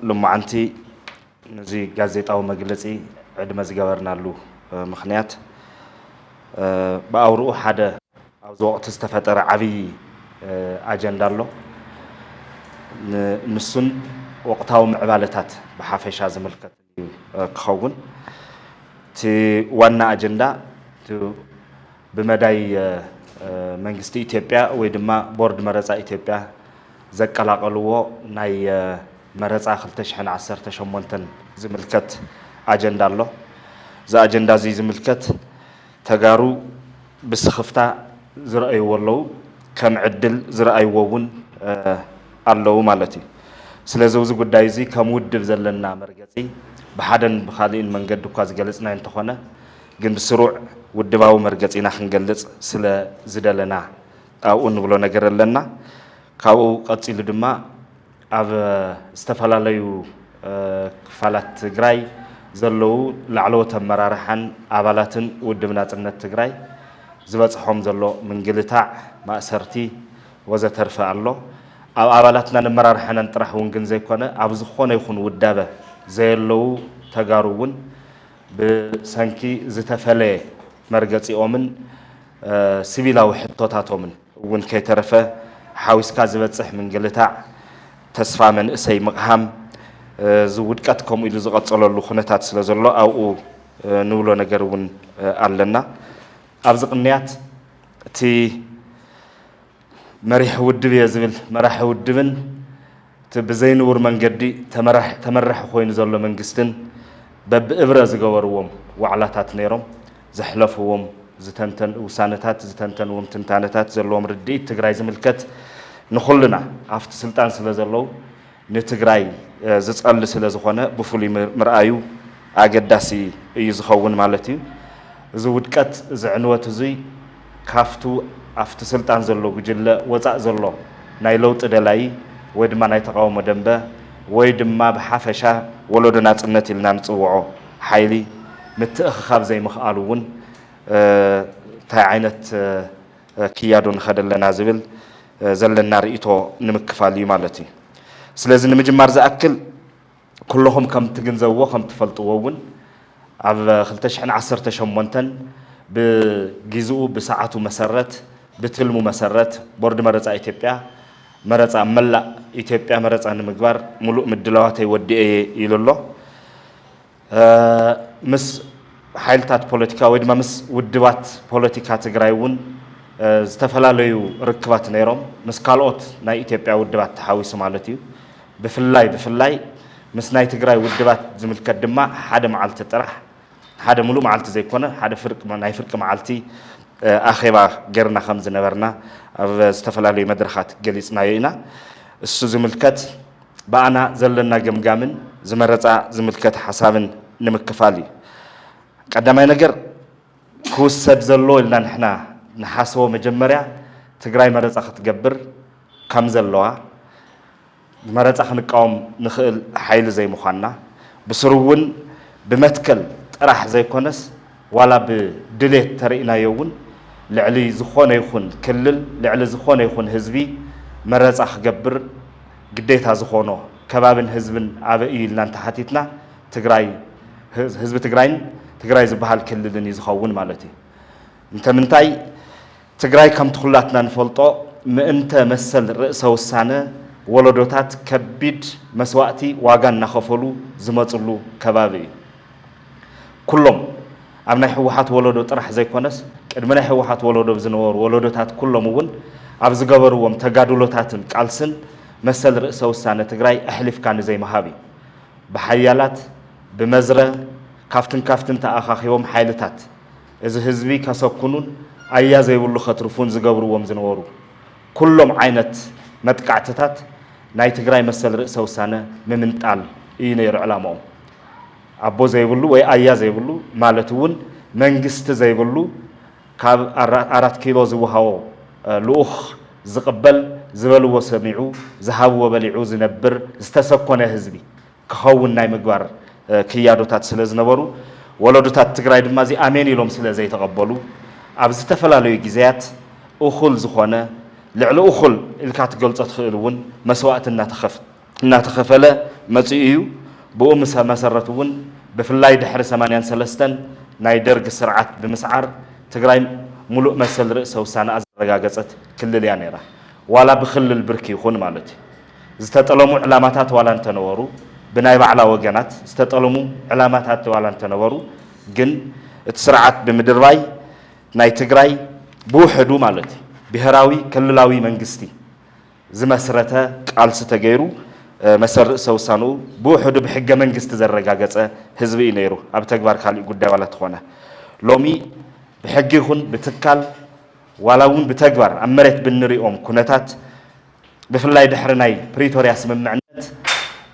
لمعنتي نزي جازيت أو مجلسي عندما زجبرنا له مخنيات بأورو حدا أو وقت استفتر عبي أجندة له نسون وقتها معبالتات بحافش هذا ملكة كخون تي وانا أجندة تو بمداي منجستي إثيوبيا ويدما بورد مرزا إثيوبيا زكلا قلوه ناي مرزا خلتش حنا عسر تشمونتن زملكت أجندة له ذا أجندة زي زملكت تجارو بسخفتا زرعي والله كم عدل زرعي وون الله مالتي سلازوز قدايزي كمود بزلنا مرجعي بحدن بخالين من قد دكاز جلسنا انتخنا جن بسرعة ودباو مرجعي نحن جلس سلا زدلنا أو نقولنا نجر لنا كاو قتيل دما أب استفلا ليو فلات جراي زلوا لعلو تمرارحن عبالاتن ودبنات النت جراي زبط حوم زلوا من جلتاع ما سرتي وزترفع الله أو عبالاتنا نمرار حنا نطرح ونجن زي كنا عبز خونه يكون ودابة زي اللو تجاربون بسانكي زتفلة مرجعي أمن سبيلا وحطات أمن ون كي ترفع حاوس كازبت صح من جلتاع تسفى من إسي مقهم زود كاتكم إلى زقات صلى الله خنتات سلزلا أو نولو نجرون علنا أبزق النيات تي مريح ودب يزمل مرح ودبن تبزين ورمن قدي تمرح خوين زلوا من قستن بب إبرز جوروم وعلاتات نيرم زحلفهم زتنتن وسانتات زتنتن ومتنتانتات زلوا مردي تجراي زملكت نخلنا عفت سلطان سلزلوا نتجراي زتقل سلزخانة بفولي مرأيو أجداسي يزخون مالتي زودكت زعنوة زي كافتو عفت سلطان زلوا بجلة وزع زلوا نايلوت دلاي ويد ما نيتقاوم دنبه ويد ما بحفشة ولودنا تنتي لنا نتوعه حيلي متأخخاب زي مخالون تعينت كيادون خدلنا زبل زلنا رئيتو نمكفالي مالتي سلازم نمجمار زأكل كلهم كم تجنزوا كم تفلطوون على خلتش حنا عصر تشمونتن بجزء بساعته مسرت بتلمو مسرت بورد مرزا إثيوبيا مرزا ملا إثيوبيا مرزا نمجبر ملوك مدلوات يودي يلله مس حيلتات بوليتيكا ويد ما مس ودبات بوليتيكا تجرايون استفلاليو ركبات نيرم مس كالوت نا إثيوبيا ودبات تحاوي سمالتيو بفلاي مس ناي تجراي ودبات زمل كدما حدا معلت تطرح حدا ملو معلت زي كونه حدا فرق ما ناي فرق معلتي أخيبا جرنا خمس نبرنا استفلالي مدرخات جليس ناينا السوزملكت بأنا زلنا جمجامن زمرتا زملكت حسابن نمكفالي قدما ينجر كوسد زلو لنا نحنا نحاسو مجمريا تجراي مرتا ختجبر كم زلوا مرتا خنقاوم نخل حيل زي مخانا بسرون بمتكل راح زي كونس ولا بدليت ترينا يوون لعلي زخونه يخون كلل لعلي زخونه يخون حزبي مرز اخجبر قديتها زخونه كبابن حزبن ابئي لنا تحتيتنا تግራይ حزب تግራይ زبحال كللن يزخون مالتي انت منتاي تግራይ كم تخلاتنا نفلطو انت مسل رئيس وسانه ولدوتات كبيد مسواتي واغان نخفلو زمصلو كبابي كلهم أبناء حوحات ولدو طرح زي كونس قدمنا حوحات ولدو بزنور ولدوتات كلهم ون أبز جبروهم تجادلوتاتن قالسن مثل رئيس وسانة تجراي أحلف كان زي مهابي بحيالات بمزرعة كافتن تأخاخيهم حيلتات إذا حزبي كسكونون أيا زي ولو خطرفون زجبروهم زنورو كلهم عينت متقعتتات ناي تجراي مثل رئيس وسانة ممنتال ينير علامهم أبو زي بلو ويا أيا زي بلو مالتون منجست زي بلو كاب أرات كيلو زوهاو لوخ زقبل زبلو وسمعو زهابو وبلعو زنبر استسكونه حزبي كهون ناي مقبار كيادو تات سلز نبرو ولدو تات تقراي دمازي أمين يلوم سلزي تقبلو أبز تفلالو يجزيات أخل زخونه لعلو أخل الكات قلت تخيلون مسوات الناتخف እናተኸፈለ መጽኡ ብኦም መሰረቱውን ብፍላይ ድሕሪ 83 ናይ ደርግ ስርዓት ብምስዓር ትግራይ ሙሉእ መሰል ርእሰ ውሳነ ኣዘረጋገፀት ክልል እያ ነይራ ዋላ ብክልል ብርኪ ይኹን ማለት እዩ ዝተጠለሙ ዕላማታት ዋላ እንተነበሩ ብናይ ባዕላ ወገናት ዝተጠለሙ ዕላማታት ዋላ እንተነበሩ ግን እቲ ስርዓት ብምድርባይ ናይ ትግራይ ብውሕዱ ማለት እዩ ብሄራዊ ክልላዊ መንግስቲ ዝመስረተ ቃልሲ ተገይሩ መሰል ርእሰ ውሳነኡ ብውሕዱ ብሕገ መንግስቲ ዘረጋገፀ ህዝቢ እዩ ነይሩ ኣብ ተግባር ካልእ ጉዳይ ዋላ ተኾነ ሎሚ ብሕጊ ይኹን ብትካል ዋላ እውን ብተግባር ኣብ መሬት ብንሪኦም ኩነታት ብፍላይ ድሕሪ ናይ ፕሪቶርያ ስምምዕነት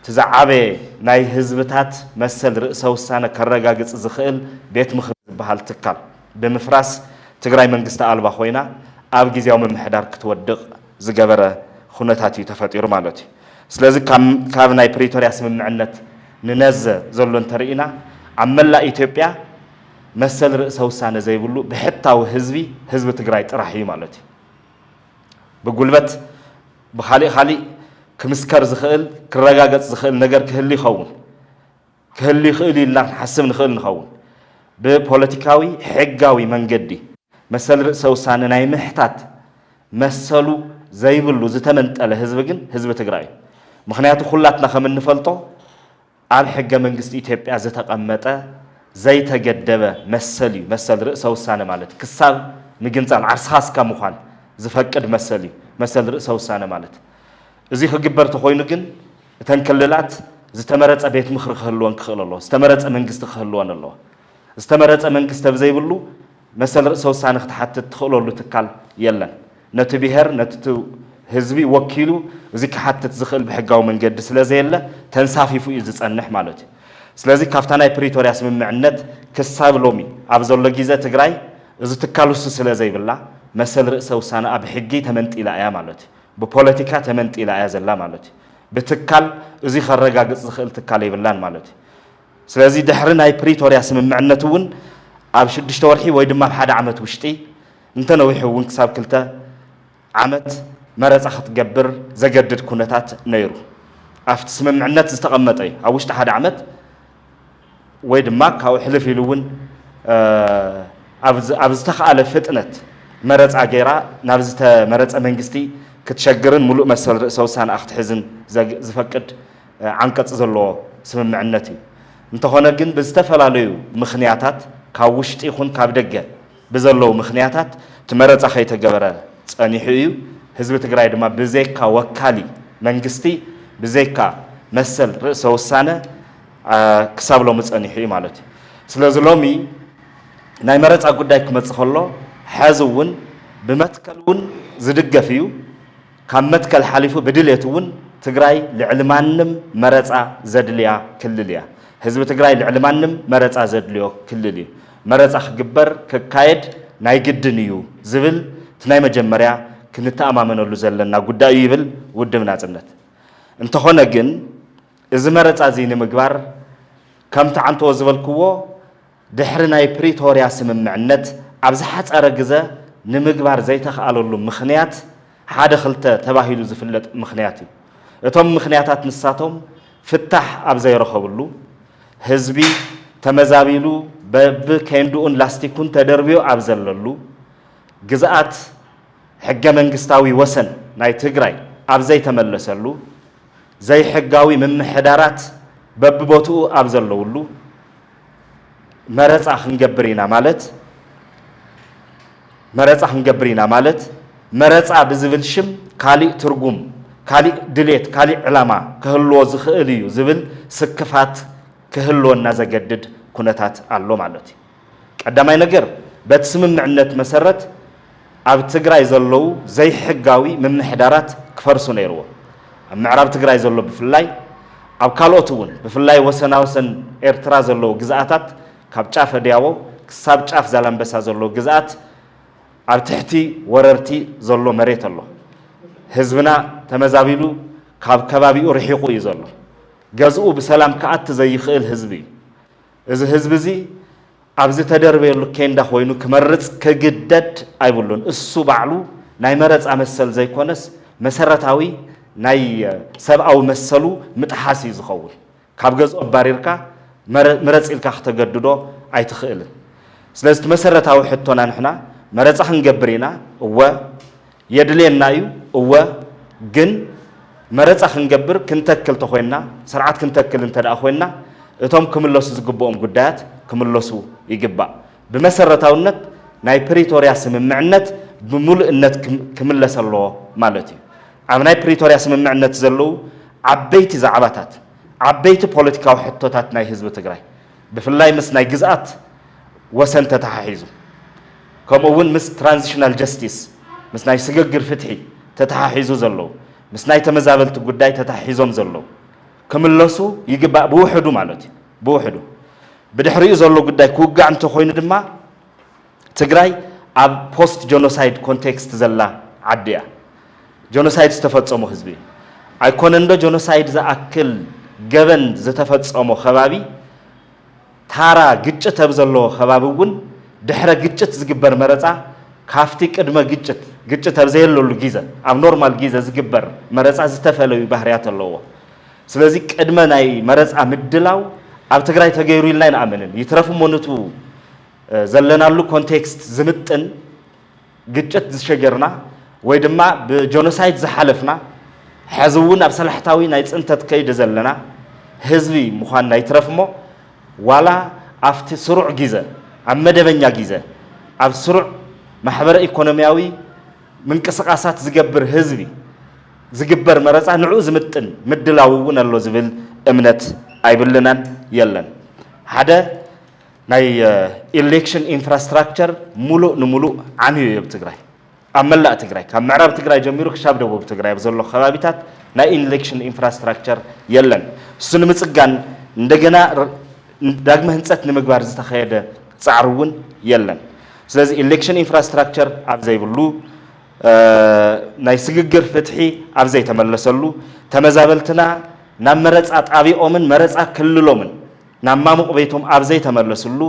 ትዛዓበየ ናይ ህዝብታት መሰል ርእሰ ውሳነ ከረጋግፅ ዝኽእል ቤት ምኽሪ ዝበሃል ትካል ብምፍራስ ትግራይ መንግስቲ ኣልባ ኮይና ኣብ ጊዜያዊ ምምሕዳር ክትወድቕ ዝገበረ ኩነታት እዩ ተፈጢሩ ማለት እዩ ስለዚ ካብ ናይ ፕሪቶርያ ስምምዕነት ንነዘ ዘሎ እንተርኢና ኣብ መላእ ኢትዮጵያ መሰል ርእሰ ውሳነ ዘይብሉ ብሕታዊ ህዝቢ ትግራይ ጥራሕ እዩ ማለት እዩ ብጉልበት ብኻሊእ ክምስከር ዝኽእል ክረጋገፅ ዝኽእል ነገር ክህሊ ይኽእል ኢልና ክንሓስብ ንኽእል ንኸውን ብፖለቲካዊ ሕጋዊ መንገዲ መሰል ርእሰ ውሳነ ናይ ምሕታት መሰሉ ዘይብሉ ዝተመንጠለ ህዝቢ ግን ህዝቢ ትግራይ እዩ ምክንያቱ ኩላትና ከም እንፈልጦ ኣብ ሕገ መንግስቲ ኢትዮጵያ ዝተቐመጠ ዘይተገደበ መሰል እዩ መሰል ርእሰ ውሳነ ማለት ክሳብ ምግንፃል ዓርስኻስካ ምዃን ዝፈቅድ መሰል እዩ መሰል ርእሰ ውሳነ ማለት እዚ ክግበር ተኾይኑ ግን እተን ክልላት ዝተመረፀ ቤት ምኽሪ ክህልወን ክኽእል ኣለዎ ዝተመረፀ መንግስቲ ክህልወን ኣለዎ ዝተመረፀ መንግስቲ ብዘይብሉ መሰል ርእሰ ውሳነ ክትሓትት ትኽእለሉ ትካል የለን ነቲ ብሄር ነቲ ህዝቢ ወኪሉ እዚ ክሓትት ዝኽእል ብሕጋዊ መንገዲ ስለዘየለ ተንሳፊፉ እዩ ዝፀንሕ ማለት እዩ ስለዚ ካብታ ናይ ፕሪቶርያ ስምምዕነት ክሳብ ሎሚ ኣብ ዘሎ ግዜ ትግራይ እዚ ትካል ውሱ ስለ ዘይብላ መሰል ርእሰ ውሳነ ኣብ ሕጊ ተመንጢላ እያ ማለት እዩ ብፖለቲካ ተመንጢላ እያ ዘላ ማለት እዩ ብትካል እዚ ከረጋግፅ ዝኽእል ትካል ይብላን ማለት እዩ ስለዚ ድሕሪ ናይ ፕሪቶርያ ስምምዕነት እውን ኣብ 6 ወርሒ ወይ ድማ ኣብ 1 ዓመት ውሽጢ እንተነዊሑ እውን ክሳብ 2 ዓመት መረፃ ክትገብር ዘገድድ ኩነታት ነይሩ ኣብቲ ስምምዕነት ዝተቐመጠ እዩ ኣብ ውሽጢ 1 ዓመት ወይ ድማ ካብኡ ሕልፍ ኢሉ እውን ኣብ ዝተኸኣለ ፍጥነት መረፃ ገይራ ናብ ዝተመረፀ መንግስቲ ክትሸግርን ሙሉእ መሰል ርእሰ ውሳነ ክትሕዝን ዝፈቅድ ዓንቀፅ ዘለዎ ስምምዕነት እዩ እንተኾነ ግን ብዝተፈላለዩ ምኽንያታት ካብ ውሽጢ ይኹን ካብ ደገ ብዘለዉ ምኽንያታት እቲ መረፃ ከይተገበረ ፀኒሑ እዩ ህዝቢ ትግራይ ድማ ብዘይካ ወካሊ መንግስቲ ብዘይካ መሰል ርእሰ ውሳነ ክሳብ ሎሚ ፀኒሑ እዩ ማለት እዩ ስለዚ ሎሚ ናይ መረፃ ጉዳይ ክመፅእ ከሎ ሕዚ እውን ብመትከል እውን ዝድገፍ እዩ ካብ መትከል ሓሊፉ ብድሌት እውን ትግራይ ልዕሊ ማንም መረፃ ዘድልያ ክልል እያ ህዝቢ ትግራይ ልዕሊ ማንም መረፃ ዘድልዮ ክልል እዩ መረፃ ክግበር ክካየድ ናይ ግድን እዩ ዝብል እቲ ናይ መጀመርያ ክንተኣማመነሉ ዘለና ጉዳይ ይብል ውድብ ናጽነት እንተኾነ ግን እዚ መረፃ እዚ ንምግባር ከምቲ ዓንተዎ ዝበልክዎ ድሕሪ ናይ ፕሪቶርያ ስምምዕነት ኣብ ዝሓፀረ ግዜ ንምግባር ዘይተኸኣለሉ ምኽንያት ሓደ ክልተ ተባሂሉ ዝፍለጥ ምኽንያት እዩ እቶም ምኽንያታት ንሳቶም ፍታሕ ኣብ ዘይረኸብሉ ህዝቢ ተመዛቢሉ በብከንዱኡን ላስቲኩን ተደርብዮ ኣብ ዘለሉ ግዝኣት ሕገ መንግስታዊ ወሰን ናይ ትግራይ ኣብ ዘይተመለሰሉ ዘይሕጋዊ ምምሕዳራት በብቦትኡ ኣብ ዘለውሉ መረፃ ክንገብር ኢና ማለት መረፃ ብዝብል ሽም ካሊእ ትርጉም ካሊእ ድሌት ካሊእ ዕላማ ክህልዎ ዝኽእል እዩ ዝብል ስክፋት ክህልወና ዘገድድ ኩነታት ኣሎ ማለት እዩ ቀዳማይ ነገር በቲ ስምምዕነት መሰረት ኣብ ትግራይ ዘለዉ ዘይሕጋዊ ምምሕዳራት ክፈርሱ ነይርዎ ኣብ ምዕራብ ትግራይ ዘሎ ብፍላይ ኣብ ካልኦት እውን ብፍላይ ወሰናወሰን ኤርትራ ዘለዉ ግዝኣታት ካብ ጫፍ ዲያቦ ክሳብ ጫፍ ዛላምበሳ ዘለዎ ግዝኣት ኣብ ትሕቲ ወረርቲ ዘሎ መሬት ኣሎ ህዝብና ተመዛቢሉ ካብ ከባቢኡ ርሒቁ እዩ ዘሎ ገዝኡ ብሰላም ከኣቲ ዘይኽእል ህዝቢ እዩ እዚ ህዝቢ እዚ ኣብዚ ተደርበየሉ ኬንዳ ኮይኑ ክመርፅ ክግደድ ኣይብሉን እሱ ባዕሉ ናይ መረፃ መሰል ዘይኮነስ መሰረታዊ ናይ ሰብአዊ መሰሉ ምጥሓስ እዩ ዝኸውን ካብ ገዝኦ ባሪርካ መረፂልካ ከተገድዶ ኣይትኽእልን ስለዚ መሰረታዊ ሕቶና ንሕና መረፃ ክንገብር ኢና እወ የድልየና እዩ እወ ግን መረፃ ክንገብር ክንተክል ተኾይና ስርዓት ክንተክል እንተዳ ኮይና እቶም ክምለሱ ዝግብኦም ጉዳያት ክምለሱ ይግባእ ብመሰረታውነት ናይ ፕሪቶሪያ ስምምዕነት ብሙሉእነት ክምለስ ኣለዎ ማለት እዩ ኣብ ናይ ፕሪቶሪያ ስምምዕነት ዘለው ዓበይቲ ዛዕባታት ዓበይቲ ፖለቲካዊ ሕቶታት ናይ ህዝቢ ትግራይ ብፍላይ ምስ ናይ ግዝኣት ወሰን ተተሓሒዙ ከምኡውን ምስ ትራንዚሽናል ጀስቲስ ምስ ናይ ስግግር ፍትሒ ተተሓሒዙ ዘለው ምስ ናይ ተመዛበልቲ ጉዳይ ተተሓሒዞም ዘለው ክምለሱ ይግባእ ብውሕዱ ማለት እዩ ብውሕዱ ብድሕሪኡ ዘሎ ጉዳይ ክውጋዕ እንተኮይኑ ድማ ትግራይ ኣብ ፖስት ጆኖሳይድ ኮንቴክስት ዘላ ዓዲ እያ ጆኖሳይድ ዝተፈጸሙ ህዝቢ ኣይኮነን ዶ ጆኖሳይድ ዝኣክል ገበን ዝተፈጸሙ ከባቢ ታራ ግጭት ኣብ ዘለዎ ከባቢ እውን ድሕረ ግጭት ዝግበር መረፃ ካፍቲ ቅድመ ግጭት ኣብ ዘየለሉ ግዜ ኣብ ኖርማል ግዜ ዝግበር መረፃ ዝተፈለዩ ባህርያት ኣለዎ ስለዚ ቅድመ ናይ መረፃ ምድላው ኣብ ትግራይ ተገይሩ ኢልና ይንኣምንን ይትረፉ ሞነቱ ዘለናሉ ኮንቴክስት ዝምጥን ግጭት ዝሸገርና ወይ ድማ ብጆኖሳይድ ዝሓለፍና ሕዚ እውን ኣብ ሰላሕታዊ ናይ ፅንተት ከይዲ ዘለና ህዝቢ ምዃንና ይትረፍሞ ዋላ ኣብቲ ስሩዕ ግዜ ኣብ መደበኛ ግዜ ኣብ ስሩዕ ማሕበረ ኢኮኖሚያዊ ምንቅስቃሳት ዝገብር ህዝቢ ዝግበር መረፃ ንዑ ዝምጥን ምድላው እውን ኣሎ ዝብል እምነት ኣይብልናን የለን ሓደ ናይ ኢሌክሽን ኢንፍራስትራክቸር ሙሉእ ንሙሉእ ዓንዩ ኣብ ትግራይ ኣብ መላእ ትግራይ ካብ ምዕራብ ትግራይ ጀሚሩ ክሻብ ደቡብ ትግራይ ኣብ ዘሎ ከባቢታት ናይ ኢሌክሽን ኢንፍራስትራክቸር የለን እሱ ንምፅጋን እንደገና ዳግመ ህንፀት ንምግባር ዝተኸየደ ፃዕሪ እውን የለን ስለዚ ኢሌክሽን ኢንፍራስትራክቸር ኣብ ዘይብሉ ናይ ስግግር ፍትሒ ኣብ ዘይተመለሰሉ ተመዛበልትና ናብ መረፃ ጣቢኦምን መረፃ ክልሎምን ናብ ማሙቕ ቤቶም ኣብ ዘይተመለስሉ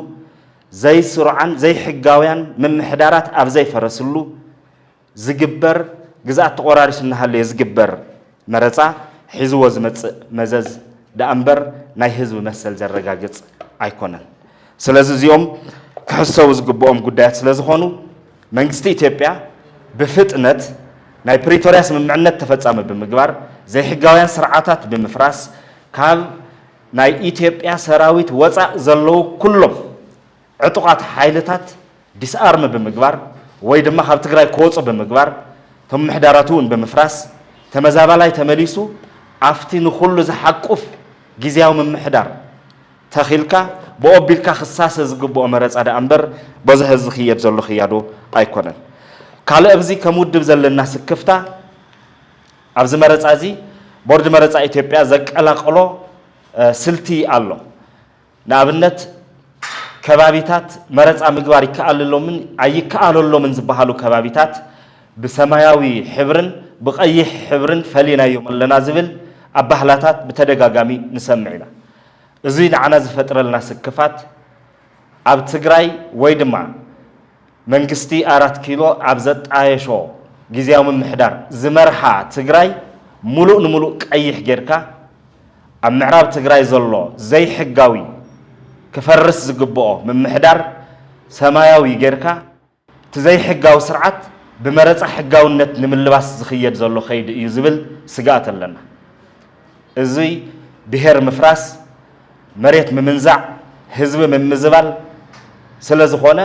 ዘይስሩዓን ዘይሕጋውያን ምምሕዳራት ኣብ ዘይፈረስሉ ዝግበር ግዝኣት ተቆራሪሱ እናሃለየ ዝግበር መረፃ ሒዝዎ ዝመፅእ መዘዝ ዳ እምበር ናይ ህዝቢ መሰል ዘረጋግፅ ኣይኮነን ስለዚ እዚኦም ክሕሰቡ ዝግብኦም ጉዳያት ስለ ዝኾኑ መንግስቲ ኢትዮጵያ ብፍጥነት ናይ ፕሪቶሪያ ስምምዕነት ተፈጻሚ ብምግባር ዘይሕጋውያን ስርዓታት ብምፍራስ ካብ ናይ ኢትዮጵያ ሰራዊት ወፃእ ዘለው ኩሎም ዕጡቃት ሓይልታት ዲስኣርም ብምግባር ወይ ድማ ካብ ትግራይ ክወፁ ብምግባር ቶም ምሕዳራቱ እውን ብምፍራስ ተመዛባላይ ተመሊሱ ኣፍቲ ንኩሉ ዝሓቁፍ ጊዜያዊ ምምሕዳር ተኺልካ ብኦቢልካ ክሳሰ ዝግብኦ መረፃ ዳ እምበር በዚ ህዝቢ ክየድ ዘሎ ክያዶ ኣይኮነን ካልእ ኣብዚ ከም ውድብ ዘለና ስክፍታ ኣብዚ መረፃ እዚ ቦርድ መረፃ ኢትዮጵያ ዘቀላቅሎ ስልቲ ኣሎ ንኣብነት ከባቢታት መረፃ ምግባር ይከኣልሎምን ኣይከኣለሎምን ዝበሃሉ ከባቢታት ብሰማያዊ ሕብርን ብቀይሕ ሕብርን ፈሊናዮም ኣለና ዝብል ኣባህላታት ብተደጋጋሚ ንሰምዕ ኢና እዚ ንዓና ዝፈጥረልና ስክፋት ኣብ ትግራይ ወይ ድማ መንግስቲ 4 ኪሎ ኣብ ዘጣየሾ ጊዜያዊ ምምሕዳር ዝመርሓ ትግራይ ሙሉእ ንሙሉእ ቀይሕ ጌርካ ኣብ ምዕራብ ትግራይ ዘሎ ዘይሕጋዊ ክፈርስ ዝግብኦ ምምሕዳር ሰማያዊ ጌርካ እቲ ዘይሕጋዊ ስርዓት ብመረፃ ሕጋውነት ንምልባስ ዝኽየድ ዘሎ ኸይዲ እዩ ዝብል ስጋኣት ኣለና እዚ ብሄር ምፍራስ መሬት ምምንዛዕ ህዝቢ ምምዝባል ስለ ዝኾነ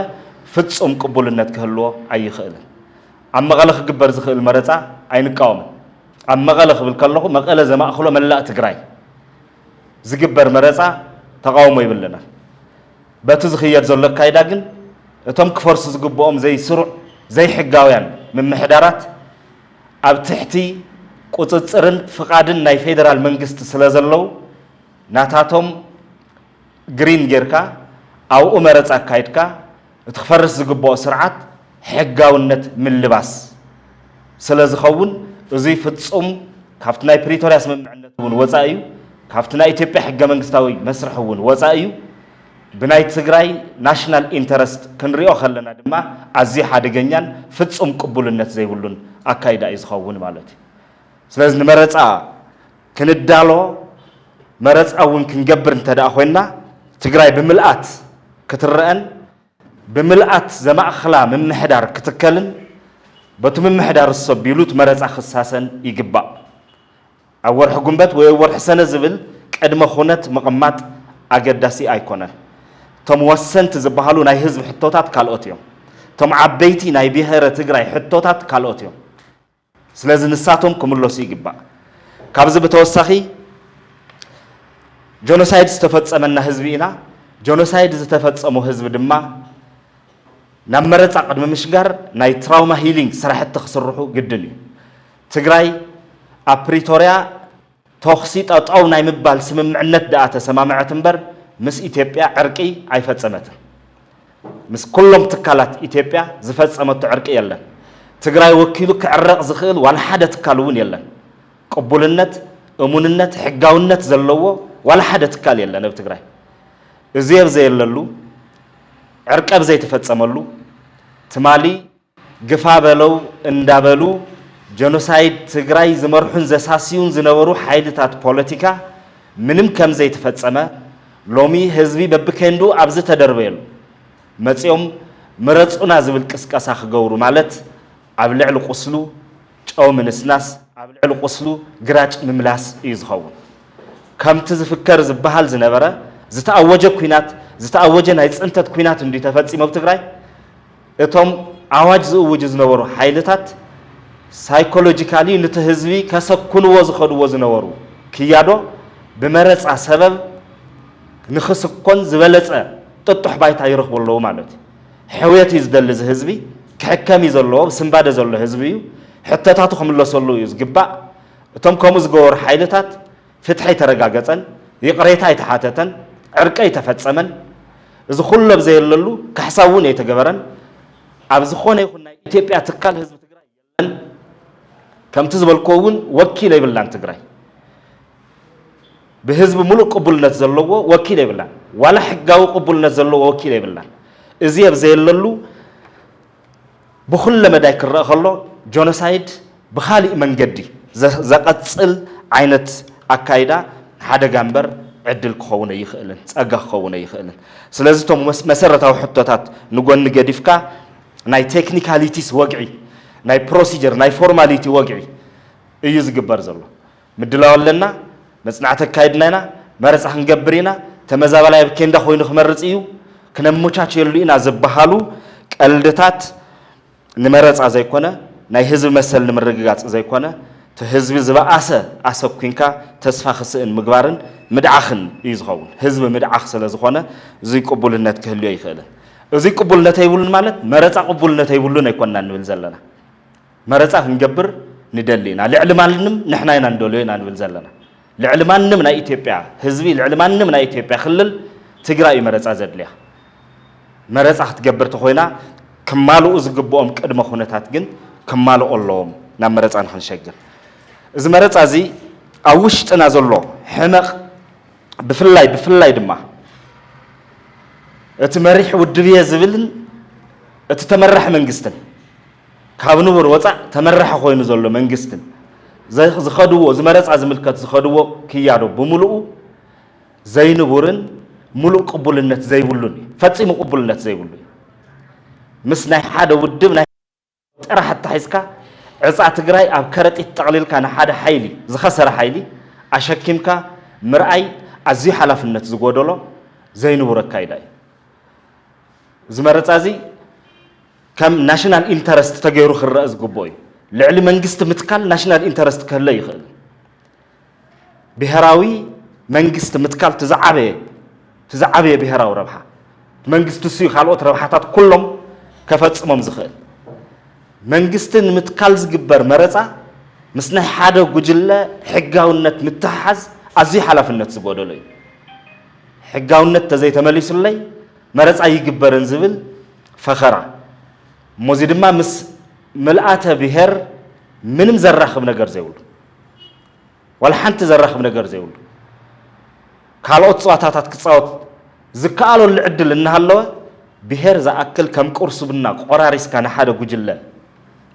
ፍጹም ቅቡልነት ክህልዎ ኣይኽእልን ኣብ መቐለ ክግበር ዝኽእል መረፃ ኣይንቃወምን ኣብ መቐለ ክብል ከለኹ መቐለ ዘማእኽሎ መላእ ትግራይ ዝግበር መረፃ ተቃውሞ ይብልና በቲ ዝኽየድ ዘሎ ካይዳ ግን እቶም ክፈርሱ ዝግብኦም ዘይስሩዕ ዘይሕጋውያን ምምሕዳራት ኣብ ትሕቲ ቁፅፅርን ፍቃድን ናይ ፌደራል መንግስቲ ስለ ዘለው ናታቶም ግሪን ጌርካ ኣብኡ መረፃ ካይድካ እቲ ክፈርስ ዝግብኦ ስርዓት ሕጋውነት ምልባስ ስለ ዝኸውን እዚ ፍጹም ካብቲ ናይ ፕሪቶሪያ ስምምዕነት እውን ወፃኢ እዩ ካብቲ ናይ ኢትዮጵያ ሕገ መንግስታዊ መስርሕ እውን ወፃኢ እዩ ብናይ ትግራይ ናሽናል ኢንተረስት ክንሪኦ ከለና ድማ ኣዝዩ ሓደገኛን ፍጹም ቅቡልነት ዘይብሉን ኣካይዳ እዩ ዝኸውን ማለት እዩ ስለዚህ ንመረፃ ክንዳሎ መረፃ እውን ክንገብር እንተዳ ኮይና ትግራይ ብምልአት ክትረአን ብምልአት ዘማእኸላ ምምሕዳር ክትከልን በቱ ምምሕዳር ሰቢሉት መረፃ ክሳሰን ይግባእ ኣብ ወርሒ ጉንበት ወይ ወርሒ ሰነ ዝብል ቅድመ ኩነት መቐማጥ ኣገዳሲ ኣይኮነን ቶም ወሰንቲ ዝበሃሉ ናይ ህዝቢ ሕቶታት ካልኦት እዮም ቶም ዓበይቲ ናይ ብሔረ ትግራይ ሕቶታት ካልኦት እዮም ስለዚ ንሳቶም ክምለሱ ይግባእ ካብዚ ብተወሳኺ ጆኖሳይድ ዝተፈጸመና ህዝቢ ኢና ጆኖሳይድ ዝተፈጸሙ ህዝቢ ድማ ናብ መረፃ ቅድሚ ምሽጋር ናይ ትራውማ ሂሊንግ ስራሕቲ ክስርሑ ግድን እዩ ትግራይ ኣብ ፕሪቶሪያ ተኽሲ ጠጠው ናይ ምባል ስምምዕነት ደኣ ተሰማምዐት እምበር ምስ ኢትዮጵያ ዕርቂ ኣይፈጸመትን ምስ ኩሎም ትካላት ኢትዮጵያ ዝፈጸመቱ ዕርቂ የለን ትግራይ ወኪሉ ክዕረቕ ዝኽእል ዋላ ሓደ ትካል እውን የለን ቅቡልነት እሙንነት ሕጋውነት ዘለዎ ዋላ ሓደ ትካል የለን ኣብ ትግራይ እዚ የብዘየለሉ ዕርቀ ብዘይተፈጸመሉ ትማሊ ግፋ በለው እንዳበሉ ጀኖሳይድ ትግራይ ዝመርሑን ዘሳሲዩን ዝነበሩ ሓይልታት ፖለቲካ ምንም ከም ዘይተፈጸመ ሎሚ ህዝቢ በብከንዱ ኣብዚ ተደርበየሉ መጽኦም ምረጹና ዝብል ቅስቀሳ ክገብሩ ማለት ኣብ ልዕሊ ቁስሉ ጨው ምንስናስ ኣብ ልዕሊ ቁስሉ ግራጭ ምምላስ እዩ ዝኸውን ከምቲ ዝፍከር ዝበሃል ዝነበረ ዝተኣወጀ ኩናት ዝተኣወጀ ናይ ጽንተት ኩናት እንዲ ተፈጺመ ኣብ ትግራይ እቶም ኣዋጅ ዝእውጅ ዝነበሩ ሓይልታት ሳይኮሎጂካሊ ነቲ ህዝቢ ከሰኩንዎ ዝኸድዎ ዝነበሩ ክያዶ ብመረፃ ሰበብ ንኽስኮን ዝበለፀ ጥጡሕ ባይታ ይረኽቡ ኣለዉ ማለት እዩ ሕውየት እዩ ዝደሊ እዚ ህዝቢ ክሕከም እዩ ዘለዎ ብስምባደ ዘሎ ህዝቢ እዩ ሕተታቱ ክምለሰሉ እዩ ዝግባእ እቶም ከምኡ ዝገበሩ ሓይልታት ፍትሒ ኣይተረጋገፀን ይቕሬታ ኣይተሓተተን ዕርቀ ኣይተፈፀመን እዚ ኩሉ ብዘየለሉ ካሕሳብ እውን ኣይተገበረን ኣብ ዝኾነ ይኹን ናይ ኢትዮጵያ ትካል ህዝቢ ትግራይ የለን ከምቲ ዝበልክዎ እውን ወኪል ኣይብላን ትግራይ بحزب ملوك قبولنا زلوا وكيل يبلع ولا حجاو قبولنا زلوا وكيل يبلع إزاي بزي اللو بخل مدايك الرخلو جونوسايد بخالي من جدي زقت سل عينت أكايدا حدا جنبر عدل خونا يخلن أجا خونا يخلن سلازتهم مسرة أو حطتات نقول نجديفكا ناي تكنيكاليتيس وقعي ناي بروسيجر ناي فورماليتي وقعي يجزء جبار زلوا مدلوا لنا مصنعتك كايدنا مرز حنجبرينا تمزابلا يبكين ده خوينو خمرز إيو كنا مچاچ يلوينا زبحالو قلدتات نمرز عزاي كونه ناي حزب مسل نمرغغاص عزاي كونه تحزب زبا اسا كوينكا تسفا خسئن مغبارن مدعخن يزخون حزب مدعخ سلازخونه زي قبولነት كهلو يخله زي قبولነት يبولن ማለት መረጻ قبولነት يبولن አይኮንና እንብል ዘለና መረጻ ክንገብር ንደሊና ልዕልማልንም ንሕና ኢና እንደለና እንብል ዘለና ልዕልማንም ናይ ኢትዮጵያ ህዝቢ ልዕልማንም ናይ ኢትዮጵያ ክልል ትግራይ መረጻ ዘድልያ መረጻ ክትገብር ተኾይና ከማልኡ ዝግብኦም ቅድመ ኹነታት ግን ከማልኡ ኣለዎም ናብ መረጻ ንኽንሸግር እዚ መረጻ እዚ ኣብ ውሽጥና ዘሎ ሕመቕ ብፍላይ ድማ እቲ መሪሕ ውድብየ ዝብልን እቲ ተመራሒ መንግስትን ካብ ንቡር ወፃእ ተመራሒ ኮይኑ ዘሎ መንግስትን ዝኸድዎ ዝመረጻ ዝምልከት ዝኸድዎ ክያዶ ብምሉኡ ዘይንቡርን ሙሉእ ቅቡልነት ዘይብሉን ፈጺሙ ቅቡልነት ዘይብሉ ምስ ናይ ሓደ ውድብ ናይ ጥራሕ ተሓይስካ ዕፃ ትግራይ ኣብ ከረጢት ጠቕሊልካ ንሓደ ሓይሊ ዝኸሰረ ሓይሊ ኣሸኪምካ ምርኣይ ኣዝዩ ሓላፍነት ዝጎደሎ ዘይንቡር ኣካይዳ እዩ ዝመረጻ እዚ ከም ናሽናል ኢንተረስት ተገይሩ ክረአ ዝግብኦ እዩ ልዕሊ መንግስት ምትካል ናሽናል ኢንተረስት ከለ ይኽእል ብሔራዊ መንግስት ምትካል ትዛዓበየ ብሔራዊ ረብሓ መንግስት እሱ ካልኦት ረብሓታት ኩሎም ከፈጽሞም ዝኽእል መንግስትን ምትካል ዝግበር መረጻ ምስ ናይ ሓደ ጉጅለ ሕጋውነት ምትሓዝ ኣዝዩ ሓላፍነት ዝጎደሎ እዩ ሕጋውነት ተዘይተመሊሱለይ መረጻ ይግበርን ዝብል ፈኸራ ሞዚ ድማ ምስ ملأت بهر منم زرخب نجار زيول ولا حنت زرخب نجار زيول كالوت صوتات كصوت زكالو العدل إنها الله بهر ذا أكل كم كورس بنا قراريس كان حدا جوجلا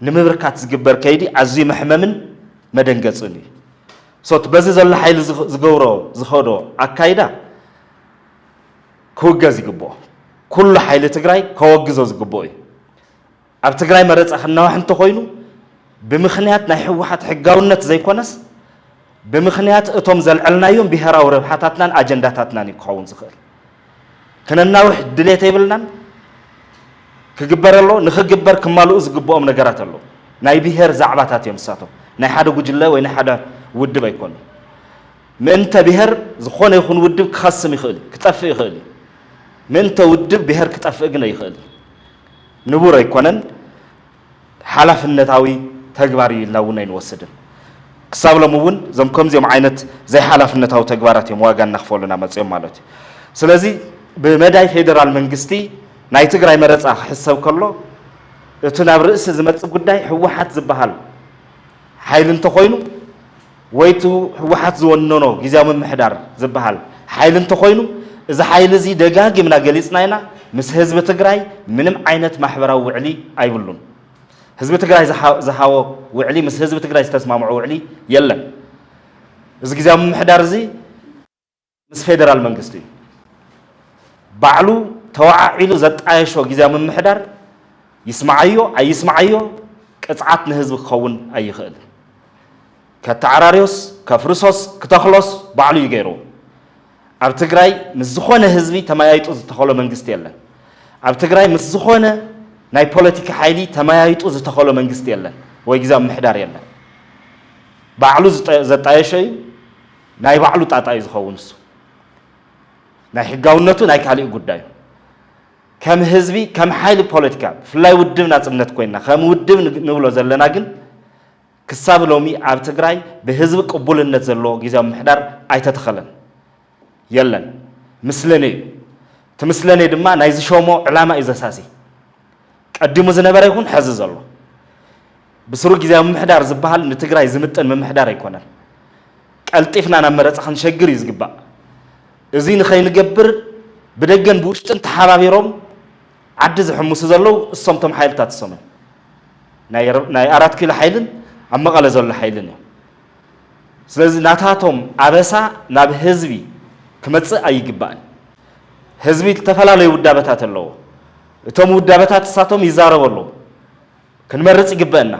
نمبركات زجبر كيدي عزيم حمامن መደንገጽኒ ሶት በዚ ዘለ ኃይል ዝገብሮ ዝኸዶ አካይዳ ክውገዝ ይግብኦ ኩሉ ኃይል ትግራይ ከወግዞ ዝግብኦ እዩ ኣብ ትግራይ መረፃ ክናዋሕ እንተኮይኑ ብምኽንያት ናይ ሕወሓት ሕጋውነት ዘይኮነስ ብምኽንያት እቶም ዘልዕልናዮም ብሄራዊ ረብሓታትናን ኣጀንዳታትናን ይክኸውን ዝኽእል ክነናውሕ ድሌት የብልናን ክግበረሎ ንኽግበር ክማልኡ ዝግብኦም ነገራት ኣሎ ናይ ብሄር ዛዕባታት እዮም ንሳቶም ናይ ሓደ ጉጅለ ወይ ናይ ሓደ ውድብ ኣይኮኑ ምእንተ ብሄር ዝኾነ ይኹን ውድብ ክኸስም ይኽእል ክጠፍእ ይኽእል ምእንተ ውድብ ብሄር ክጠፍእ ግን ኣይኽእል ንቡር ኣይኮነን ሓላፍነታዊ ተግባር ኢልና እውን ኣይንወስድን ክሳብ ሎም እውን እዞም ከምዚኦም ዓይነት ዘይሓላፍነታዊ ተግባራት እዮም ዋጋ እናኽፈሉና መፅኦም ማለት እዩ ስለዚ ብመዳይ ፌደራል መንግስቲ ናይ ትግራይ መረፃ ክሕሰብ ከሎ እቲ ናብ ርእሲ ዝመፅእ ጉዳይ ሕወሓት ዝበሃል ሓይል እንተኮይኑ ወይቱ ሕወሓት ዝወነኖ ጊዜያዊ ምምሕዳር ዝበሃል ሓይል እንተኮይኑ እዚ ሓይል እዚ ደጋጊምና ገሊፅና ኢና ምስ ህዝቢ ትግራይ ምንም ዓይነት ማሕበራዊ ውዕሊ ኣይብሉን ህዝቢ ትግራይ ዝሃቦ ውዕሊ ምስ ህዝቢ ትግራይ ዝተስማምዑ ውዕሊ የለን እዚ ጊዜያዊ ምምሕዳር እዚ ምስ ፌደራል መንግስቲ እዩ ባዕሉ ተዋዓዒሉ ዘጣየሾ ጊዜያዊ ምምሕዳር ይስማዓዮ ኣይስማዓዮ ቅፅዓት ንህዝቢ ክኸውን ኣይኽእል ከተዓራርዮስ ከፍርሶስ ክተኽሎስ ባዕሉ እዩ ገይሩ ኣብ ትግራይ ምስ ዝኾነ ህዝቢ ተመያይጡ ዝተኸሎ መንግስቲ የለን ኣብ ትግራይ ምስ ዝኾነ ናይ ፖለቲካ ሓይሊ ተመያይጡ ዝተኸሎ መንግስቲ የለን ወይ ጊዜያዊ ምምሕዳር የለን ባዕሉ ዘጣየሾ እዩ ናይ ባዕሉ ጣጣ እዩ ዝኸውን እሱ ናይ ሕጋውነቱ ናይ ካልእ ጉዳዩ ከም ህዝቢ ከም ሓይሊ ፖለቲካ ብፍላይ ውድብ ናጽነት ኮይና ከም ውድብ ንብሎ ዘለና ግን ክሳብ ሎሚ ኣብ ትግራይ ብህዝቢ ቅቡልነት ዘለዎ ጊዜያዊ ምምሕዳር ኣይተተኸለን የለን ምስለኔ እዩ ትምስለኔ ድማ ናይ ዝሾሞ ዕላማ እዩ ዘሳሲ ቀዲሙ ዝነበረ ይኹን ሕዚ ዘሎ ብስሩ ጊዜያዊ ምምሕዳር ዝበሃል ንትግራይ ዝምጥን ምምሕዳር ኣይኮነን ቀልጢፍና ናብ መረፃ ክንሸግር እዩ ዝግባእ እዚ ንኸይንገብር ብደገን ብውሽጥን ተሓባቢሮም ዓዲ ዝሕምሱ ዘለው እሶም ቶም ሓይልታት እሶም ናይ 4 ኪሎ ሓይልን ኣብ መቐለ ዘሎ ሓይልን እዮም ስለዚ ናታቶም ኣበሳ ናብ ህዝቢ ክመፅእ ኣይግባእን ህዝቢ ዝተፈላለዩ ውዳበታት ኣለዎ እቶም ውዳበታት እሳቶም ይዛረቡ ኣለዉ ክንመርፅ ይግበአና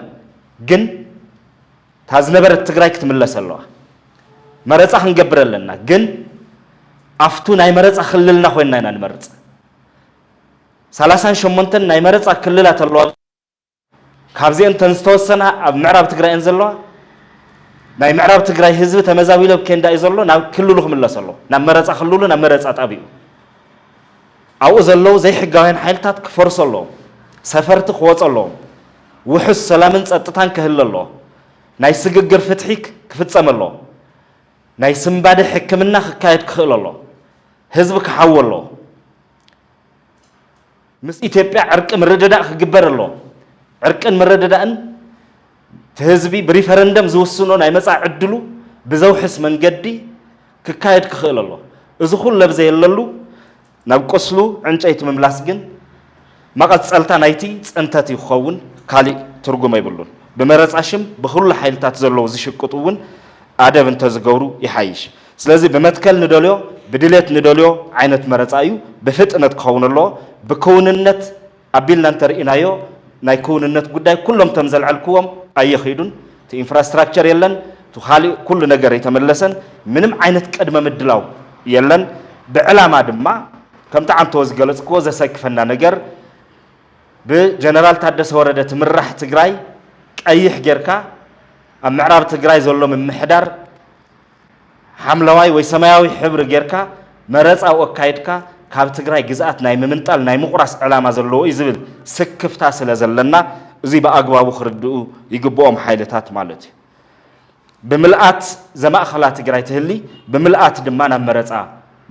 ግን ታዝነበረት ትግራይ ክትምለስ ኣለዋ መረፃ ክንገብር ኣለና ግን ኣፍቱ ናይ መረፃ ክልልና ኮይንና ኢና ንመርፅ 38 ናይ መረፃ ክልላት ኣለዋ ካብዚአን ተን ዝተወሰና ኣብ ምዕራብ ትግራይ እን ዘለዋ ናይ ምዕራብ ትግራይ ህዝቢ ተመዛዊሎ ከንዳ እዩ ዘሎ ናብ ክልሉ ክምለስ ኣሎ ናብ መረፃ ክልሉ ናብ መረፃ ጣቢኡ ኣብኡ ዘለው ዘይሕጋውያን ሓይልታት ክፈርሱ ኣለዎም ሰፈርቲ ክወፁ ኣለዎም ውሑስ ሰላምን ፀጥታን ክህሉ ኣለዎ ናይ ስግግር ፍትሒ ክፍፀም ኣለዎ ናይ ስምባደ ሕክምና ክካየድ ክኽእል ኣሎ ህዝቢ ክሓው ኣሎ ምስ ኢትዮጵያ ዕርቂ ምርድዳእ ክግበር ኣሎ ዕርቅን ምርድዳእን ህዝቢ ብሪፈረንደም ዝውስኖ ናይ መጻዕ ዕድሉ ብዘውሕስ መንገዲ ክካየድ ክኽእል ኣሎ እዚ ኩሉ ለብዘየለሉ ናብ ቆስሉ ዕንጨይቲ ምምላስ ግን መቐፀልታ ናይቲ ፅንተት ይኸውን ካልእ ትርጉም ኣይብሉን ብመረፃሽም ብኩሉ ሓይልታት ዘለው ዝሽቅጡ እውን ኣደብ እንተዝገብሩ ይሓይሽ ስለዚ ብመትከል ንደልዮ ብድሌት ንደልዮ ዓይነት መረፃ እዩ ብፍጥነት ክኸውን ኣሎ ብክውንነት ኣቢልና እንተርኢናዮ ናይ ክውንነት ጉዳይ ኩሎም ተም ዘልዕልክዎም ኣይኸይዱን እቲ ኢንፍራስትራክቸር የለን እቲ ካልእ ኩሉ ነገር የተመለሰን ምንም ዓይነት ቅድመ ምድላው የለን ብዕላማ ድማ ከምቲ ዓንተወ ዝገለፅክዎ ዘሰክፈና ነገር ብጀነራል ታደሰ ወረደ ትምራሕ ትግራይ ቀይሕ ጌርካ ኣብ ምዕራብ ትግራይ ዘሎ ምምሕዳር ሓምለዋይ ወይ ሰማያዊ ሕብሪ ጌርካ መረፃው ኣካይድካ ካብ ትግራይ ግዝኣት ናይ ምምንጣል ናይ ምቁራስ ዕላማ ዘለዎ እዩ ዝብል ስክፍታ ስለ ዘለና እዚ ብኣግባቡ ክርድኡ ይግብኦም ሓይልታት ማለት እዩ ብምልኣት ዘማእኸላ ትግራይ ትህሊ ብምልኣት ድማ ናብ መረፃ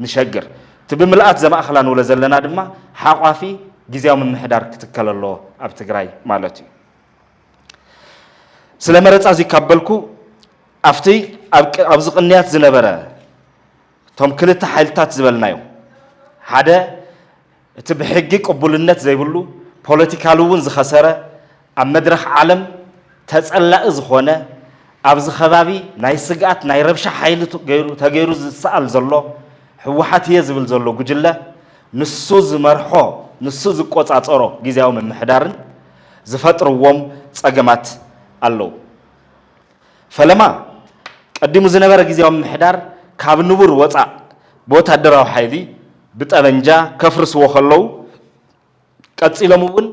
ንሸግር እቲ ብምልኣት ዘማእኸላ ንብሎ ዘለና ድማ ሓቋፊ ጊዜያዊ ምምሕዳር ክትከል ኣሎ ኣብ ትግራይ ማለት እዩ ስለ መረፃ እዚ ካበልኩ ኣብቲ ኣብዚ ቅንያት ዝነበረ ቶም ክልተ ሓይልታት ዝበልናዮ ሓደ እቲ ብሕጊ ቅቡልነት ዘይብሉ ፖለቲካሊ እውን ዝኸሰረ ኣብ መድረኽ ዓለም ተፀላኢ ዝኾነ أبز خبابي ناي سقات ناي ربش حيل تغيرو زسأل زلو حوحات يزبل زلو قجلة نسوز مرحو نسوز قوت أطورو جيزيو من محدارن زفتر ووم تساقمات اللو فلما قدمو زنبر جيزيو من محدار كاب نبور وطع بوتا دراو حيلي بتأبنجا كفرس وخلو كتسيلمون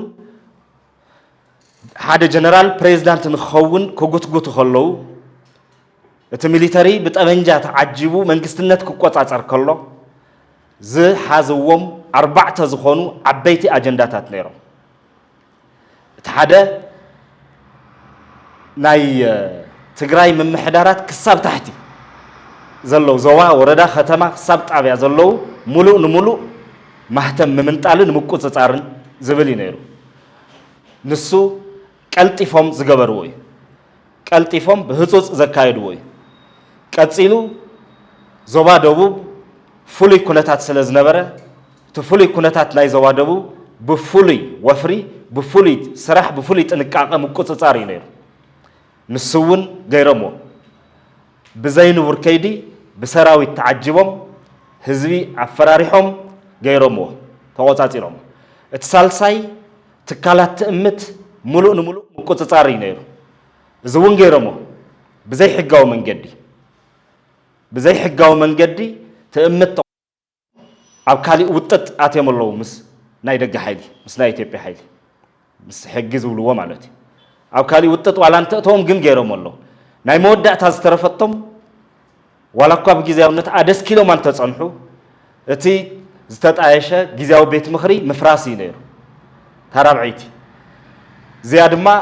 هذا جنرال بريزيدنت نخون كوغوت خلو እቲ ሚሊተሪ ብጠመንጃ ተዓጅቡ መንግስትነት ክቆጻጸር ከሎ ዝሓዝዎም 4 ዝኾኑ ዓበይቲ አጀንዳታት ነይሮም እቲ ሓደ ናይ ትግራይ ምምሕዳራት ክሳብ ታሕቲ ዘለው ዞባ ወረዳ ከተማ ክሳብ ጣብያ ዘለው ሙሉእ ንሙሉእ ማህተም ምምንጣልን ምቁጽጻርን ዝብል ነይሩ ንሱ ቀልጢፎም ዝገበርዎ እዩ ቀልጢፎም ብህጹጽ ዘካየድዎ እዩ ቀጽሉ ዞባ ደቡብ ፍሉይ ኩነታት ስለ ዝነበረ እቲ ፍሉይ ኩነታት ናይ ዞባ ደቡብ ብፍሉይ ወፍሪ ብፍሉይ ስራሕ ብፍሉይ ጥንቃቐ ምቁጽጻር እዩ ነይሩ ንሱ እውን ገይሮሞ ብዘይንቡር ከይዲ ብሰራዊት ተዓጅቦም ህዝቢ ኣፈራሪሖም ገይሮሞ ተቆጻጺሮም እቲ ሳልሳይ ትካላት ትእምት ሙሉእ ንሙሉእ ምቁጽጻር እዩ ነይሩ እዚ እውን ገይሮሞ ብዘይ ሕጋዊ መንገዲ بزي حقاو منجدي تأمت أبكالي وطت آتيم الله مس ناي دق حيلي مس ناي تيبي حيلي مس حجز ولو مالتي أبكالي وطت ولا أنت توم جن جيرهم الله ناي مودة تاز ترفتم ولا قاب جزاو نت عدس كيلو ما تصنحو تي زتت عايشة جزاو بيت مخري مفراسي نير ترى بعيتي زياد ما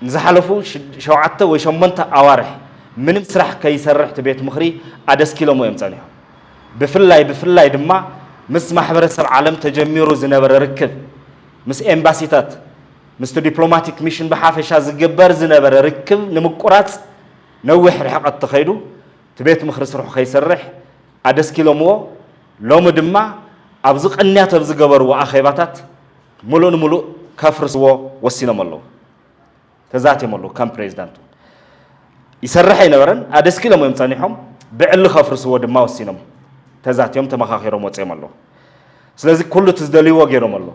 نزحلفو شوعته وشمنته أوارح من مسرح كي يسرح تبيت مخري عدس كيلو مو يمتانيه بفلاي دما مس محبرة العالم تجميرو زنبر ركب مس امباسيتات مس دبلوماتيك ميشن بحافشة زجبر زنبر ركب نمقرات نوح رحقة تخيلو تبيت مخرس روح كي يسرح عدس كيلو مو لو مدما أبزق النيات بزجبر وآخيباتات ملو كفرس وسينا ملو تزاتي ملو كم بريزيدنتو يسرح ينورن عدس كيلو مو يمتانيهم بعل خفرس ودما وسينم تزاتيهم تمخاخيرهم وصيم الله ስለዚህ ኩሉ ትዝደልዩ ወገሮም الله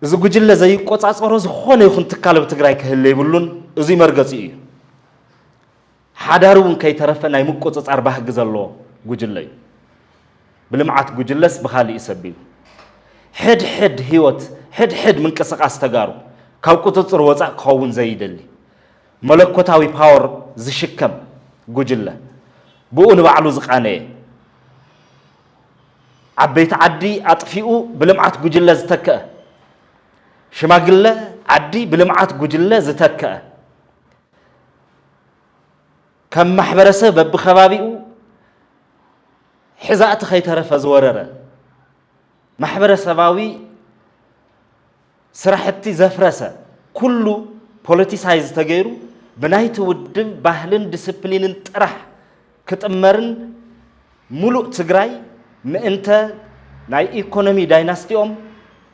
እዚ ጉጅለ ዘይ ቆጻጽሮ ዝኾነ ይኹን ትካለ በትግራይ ክህለ ይብሉን እዚ መርገጽ እዩ ሓዳሩን ከይተረፈ ናይ ምቆጻጽር ባህግ ዘሎ ጉጅለ እዩ ብልምዓት ጉጅለስ በኻሊ ይሰቢል ሕድ ህይወት ሕድ ምንቀሳቃስ ተጋሩ ካብ ቁጥጥር ወጻእ ክኸውን ዘይደሊ ملكوتاوي باور زشكم جوجلة بقول بعلو زقانة عبيت عدي أطفئو بلمعات جوجلة زتكأ شماغلة عدي بلمعات جوجلة زتكأ كم محبرسة بخبابيو حزات خيتر فزوررة محبرسة باوي سرحتي زفرسة كله بوليتيسايز تغيرو بنايت ودم باهلن ديسيبلينن طرح كتمرن ملوء تግራይ ምእንተ ናይ ኢኮኖሚ ዳይናስቲኦም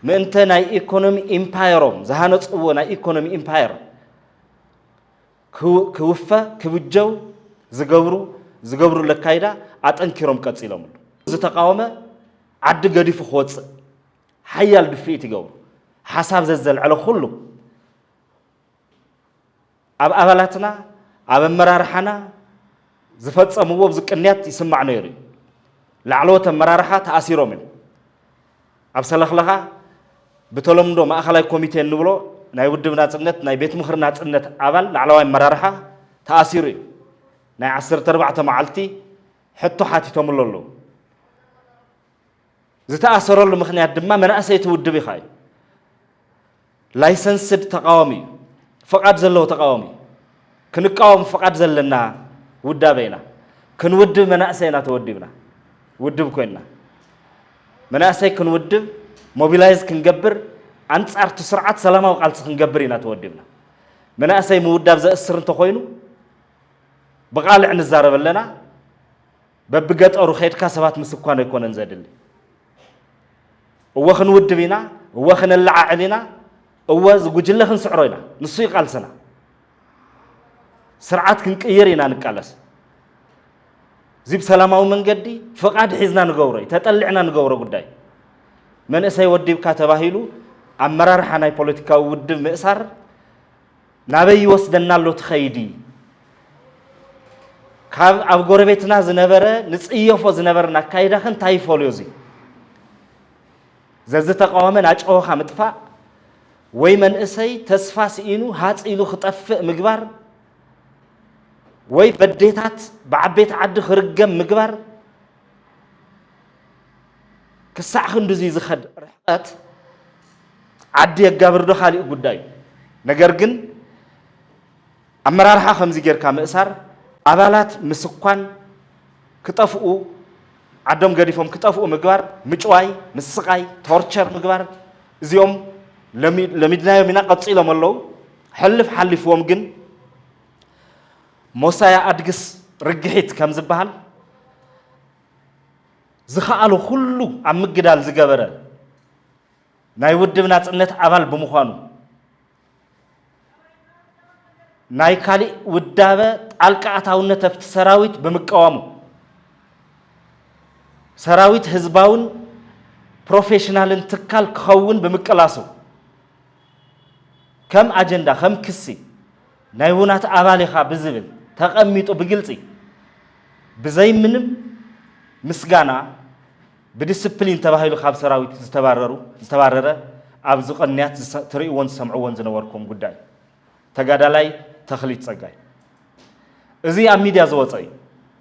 ምእንተ ናይ ኢኮኖሚ ኢምፓየሮም ዝሃነጽዎ ናይ ኢኮኖሚ ኢምፓየር ክውፈ ክብጀው ዝገብሩ ለካይዳ አጠንኪሮም ቀጽሎም ዝተቃወመ ዓዲ ገዲፉ ኾጽ ሓያል ድፍኢት ይገብሩ ሓሳብ ዘዘልዕለ ሁሉ أب أبلاتنا أب مرارحنا زفت أموه بزكنيات يسمع نيري لعلوة مرارحة تأثيره من أب سلخ لها بتولم دو ما أخلي كوميتين نبلو ناي ود بنات النت ناي بيت مخرنات النت أبل لعلوة مرارحة تأثيري ناي 10 معلتي حتى حاتي تمللو زت أثر له مخنيات دم ما نأسيت ود بخاي لايسنسد تقاومي فقط زلوا تقاومي كنقاوم فقط زلنا ودا بينا كنود مناسينا توديبنا ودب كوينا مناسي كنودب موبيلايز كنجبر انصار تسرعات سلامه وقالت كنجبرينا توديبنا مناسي موداب ز اسر انت خوينو بقال عن الزارب لنا ببقطرو خيد كاسبات مسكوان يكون انزدل وخن ودبينا وخن اللعا علينا أوز جوجله خن سعرينا نصي قال سنة ስርዓት ክንቀየር ኢና ንቃለስ ዚብ ሰላማዊ መንገዲ ፍቃድ ሒዝና ንገብሮ ተጠልዕና ንገብሮ ጉዳይ መንእሰይ ወዲብካ ተባሂሉ አመራርሓ ናይ ፖለቲካዊ ውድብ ምእሳር ናበይ ወስደና ኣሎ ትኸይዲ ካብ ኣብ ጎረቤትና ዝነበረ ንጽየፎ ዝነበርና ካይዳ እንታይ ፈልዮ ዚ ዘዝተቃወመ ናጨወኻ ምጥፋእ ወይ መንእሰይ ተስፋ ሲኢኑ ሃጽኢሉ ክጠፍእ ምግባር ወይ በዴታት بعبيت عد خرجم مجبر كسع خندزي زخد رحقات عدي الجبر ده خالي قداي نجرجن أمرارها خمسة جير كام إسر عبالات مسكوان كتافو عدم قريفهم كتافو مجبر مجواي مسقاي تورشر مجبر زيوم لمدنا يومنا قصيلة ملو حلف ومجن موسى أدقس رجحت كم زبال زخالو كله عم جدال زجبرة ناي ود بنات النت عمل بمخانو ناي كالي ودابة الكعتاون تفت سراويت بمقامو سراويت هزباون بروفيشنال انتقال كون بمقلاسو كم أجندة كم كسي ناي ونات عمالها بزبل تقميتو بقلتي بزي منم مسجانا بديسبلين تباهيلو خاب سراويت استبرروا أبزق النيات تريون سمعون زنوركم قداي تجادلاي تخليت سجاي إزي أميديا زوجي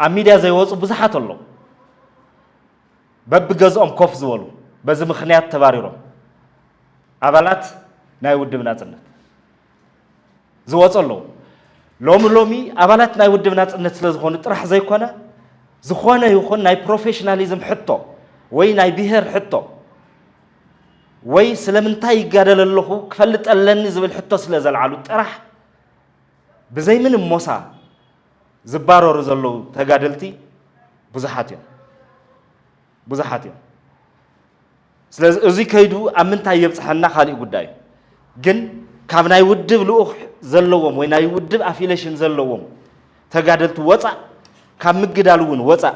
أميديا زوج بزحات الله ببجز كوف زولو بز مخنيات تباريرو عبالات نايود بناتنا زوج الله لومي عبالات نايود بناتنا تلزخون ترح زي كنا زخونه يخون ناي بروفيشناليزم حطه وي ناي بيهر حطه وي سلمنتاي يقادل الله كفلت ألني زبل حطه سلازل علو ترح بزي من موسى زبارو رزلو تقادلتي بزحاتيا سلاز ازي كيدو امنتا يبصحنا خالي قداي جن كاب ناي ودب لوخ زلوم وي ناي ودب افيليشن زلوم تقادلت وصا كاب مقدالون وصا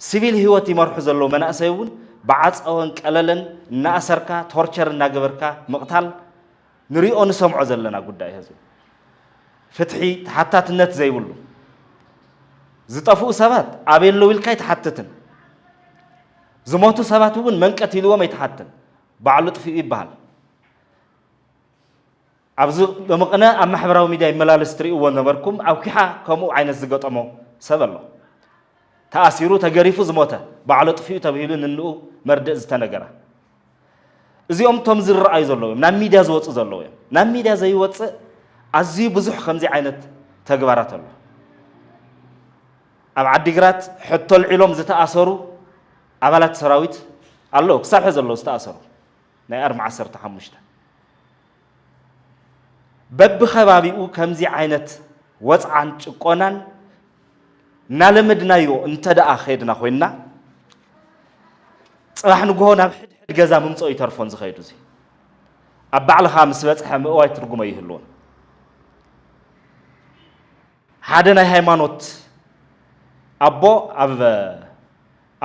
سيفيل هيوتي مرحو زلو مناسيون بعصون قللن ناسركا تورچر ناغبركا مقتال نريو نسمعو زلنا قداي هزو فتحي تحتاتነት ዘይብሉ ዝጠፉ ሰባት አቤሎ ዊልካ ይተሐተትን ዝሞቱ ሰባት እውን መንቀት ይልዎም ይተሐተን ባዕሉ ጥፊ ይባል ኣብዚ በመቀነ ኣብ ማሕበራዊ ሚድያ ይመላለስ ትሪእዎ ነበርኩም ኣብ ኪሓ ከምኡ ዓይነት ዝገጠሞ ሰብ ኣሎ ተኣሲሩ ተገሪፉ ዝሞተ ባዕሉ ጥፊ ተባሂሉ ንንኡ መርድእ ዝተነገራ እዚኦም ቶም ዝረአዩ ዘለዎም ናብ ሚድያ ዝወፁ ዘለዎም ናብ ሚድያ ዘይወፅእ أزي بزح خمسة عينت تجبرات الله. أب عديقرات حتى العلوم زت أثروا عملت سراويت الله كسر هذا الله استأثروا. نير معسر تحمشته. بب خبابي أو خمسة عينت وضع عن قانون نلمدنا يو انتدى أخيرنا خوينا. راح نقول نبحث جزء من صوي ترفون زخيرزي. أبعل خامس بس هم وايد ترجم يهلون. هذا هيمانوت أبو أب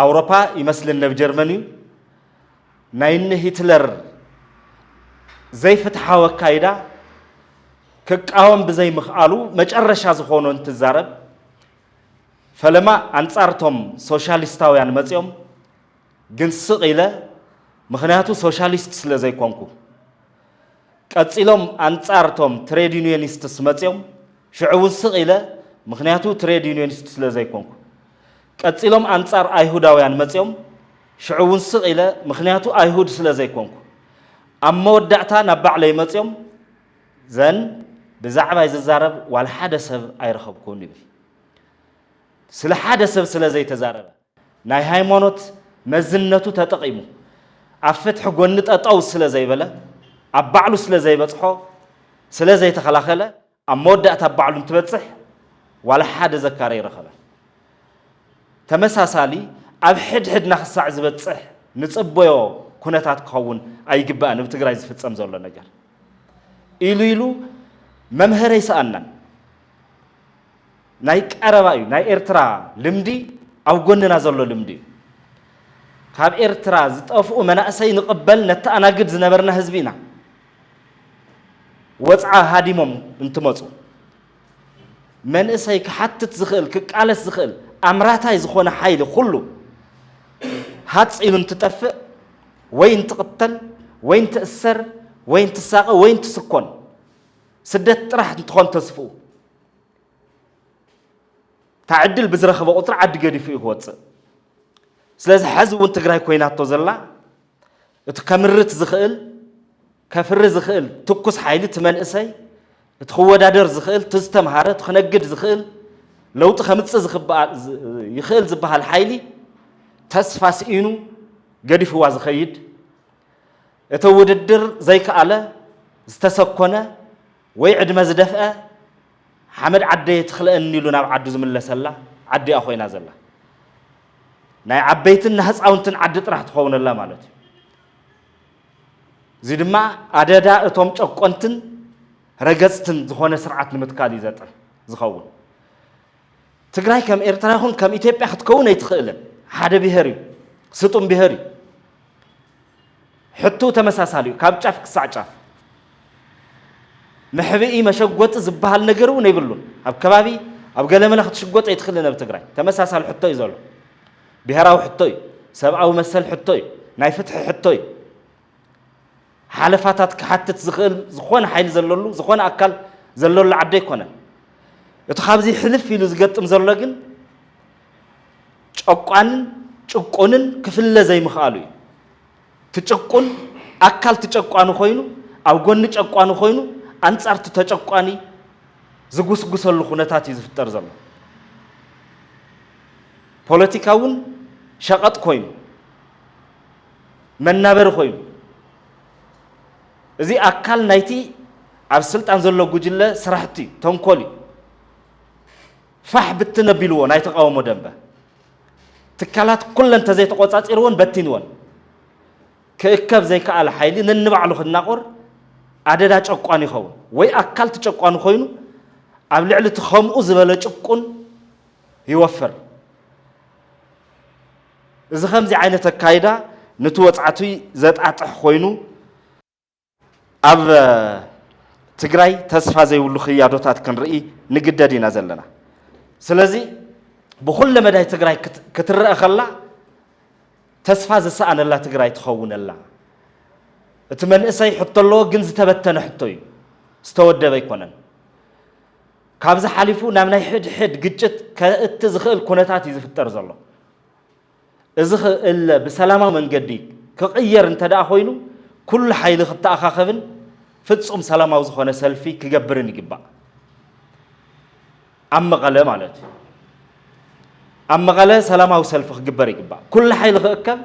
أوروبا يمثلنا في جرماني ناين هتلر زي فتحة وكايدا كقاوم بزي مخالو مجرش هذا انتزارب فلما أنصارتهم سوشياليستاويان متيوم جنس قيلة مخناتو سوشياليست لزي كونكو كاتسيلهم أنصارتهم تريد يونيونيست متيوم شعوب سقيلة مخنياتو تريد يونيونيست سلازاي كونكو كاتسيلهم أنصار أيهوداويان متيوم شعوب سقيلة مخنياتو أيهود سلازاي كونكو أما ودعتا نبع لي متيوم زن بزعبا يزارب والحدث أيرخب كوني بي سلا حدث سلازاي تزارب ناي هايمونوت مزنتو تتقيمو أفتح قنت أطاو سلازاي بلا أبعلو سلازاي بطحو سلازاي تخلاخلا أمودة تبعلون تبتصح ولا حد ذكر يرخبه تمساسالي أبحد حد نخسع زبتصح نتصبيو كونتات كون أي جبان بتقرأ في السمزة ولا نجار إلو ممهر يسألنا ናይ ቀረባ እዩ ናይ ኤርትራ ልምዲ ኣብ ጎንና ዘሎ ልምዲ ካብ ኤርትራ ዝጠፍኡ መናእሰይ ንቕበል ነተኣናግድ ዝነበርና ህዝቢና ወፅዓ ሃዲሞም እንትመፁ መንእሰይ ክሓትት ዝኽእል ክቃለስ ዝኽእል ኣምራታይ ዝኾነ ሓይሊ ኩሉ ሃፂሉ እንትጠፍእ ወይ እንትቕተል ወይ እንትእሰር ወይ እንትሳቐ ወይ እንትስኮን ስደት ጥራሕ እንትኾን ተስፍኡ تعدل بزرخ بقطر عد قدي في هوتس سلاز حزب وانت جراي كوينات توزلا تكمرت زخيل كفر زخيل تكس حيلي تمن اسي تخو دادر زخيل تستمهارت تخنقد زخيل لو تخمت زخب يخيل زبها الحيلي تسفاس إنو قدي في واز خيد يتوددر زي كأله استسكونه ويعد مزدفأه حمد عدي تخلق إني لنا عد زمن الله سلا عدي أخوينا زلا ناي عبيتنا هس أو نتن عدت راح تخون الله مالتي زيد ما عددا توم تقنتن رجستن زخون سرعة المتكالي ذات زخون تقرأي كم إرتراهون كم إثيوبيا حتكون يتخيلن حدا بهري ستون بهري حطوا تمساساليو كابتشاف كساعة محبئي مشقوت زبها النجرو نيبلون أب كبابي أب قال ما ناخد شقوت يدخلنا بتقرأي تمساسال حطوي زلوا بهراو حطوي سبعة ومسال حطوي نايفتح حطوي حالفاتات كحتة زخون حيل زلولو زخون أكل زلولو عبدي كونه يتخابزي حلف في لزقت مزرلقن تشققونن كفل زي مخالوي تشققون أكل تشققانو خوينو أو قون تشققانو خوينو أنصار تتشققاني زغوس غوسل خونتات يزفتر زلو ፖለቲካውን ሸቀጥ ኮይኑ መናበር ኮይኑ እዚ አካል ናይቲ ኣብ ስልጣን ዘሎ ጉጅለ ስራሕቲ ተንኮሊ ፋሕ ብትነቢልዎ ናይ ተቃውሞ ደንበ ትካላት ኩለን ተዘይ ተቆጻጽርዎን በቲንዎን ከእከብ ዘይከኣለ ሓይሊ ነንባዕሉ ክናቆር ኣደዳ ጨቋን ይኸውን ወይ ኣካል ተጨቋኑ ኮይኑ ኣብ ልዕሊ ተኸምኡ ዝበለ ጭቁን ይወፈር إذا خمسة عينة كايدا نتوقعتي زاد أطح خوينو أب تجري تصفى زي واللخية دوتات كان رأي نقدر ينزلنا سلزي بكل مدى تجري كتر أخلا تصفى زي سأن الله تجري تخون الله أتمنى إسي حط الله جنز تبتنا حطوي استود بيكونن كابز حليفو نامنا حد جت كتزخل كونتات يزفتر زلوا إذا إلا بسلامة من جدي كغير أنت دا خوينو كل حيل خط أخاخبن فتصوم سلامة وزخونة سلفي كجبرني جبا أما غلا مالت أما غلا سلامة وسلف جبري جبا كل حيل خكم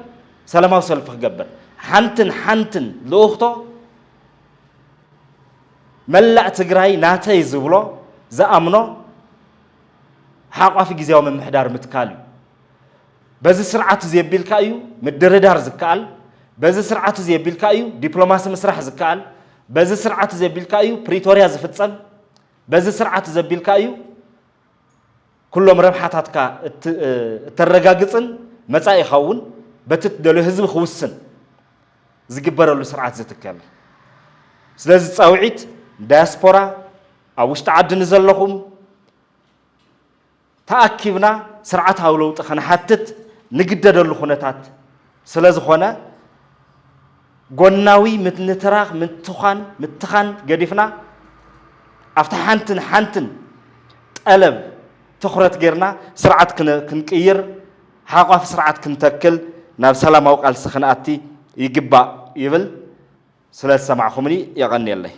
سلامة وسلف جبر حنتن لوخته ملأ تجري ناتي زبلا زأمنه حقا في جزاء من محدار متكالي بز سرعة زي بالكايو مدردار زكال بز سرعة زي بالكايو دبلوماسي مسرح زكال بز سرعة زي بالكايو بريتوريا زفتسن بز سرعة زي بالكايو كلهم ربحاتك ترجعتن مسائي خون بتدلو هزم خوسن زجبر له سرعة زي تكمل سلاز تصاوعيت دياسبورا أو اشتعد نزل لهم تأكيدنا سرعة هولو تخن حتت نقدر له خناتات سلاز خنا قناوي مثل تراغ متخان قديفنا أفتح حنتن قلب تخرت غيرنا سرعة كنكير حاقا في سرعة كنتكل ناب سلام وقال سخناتي يجبا يبل سلاز سمع خمري يغني الله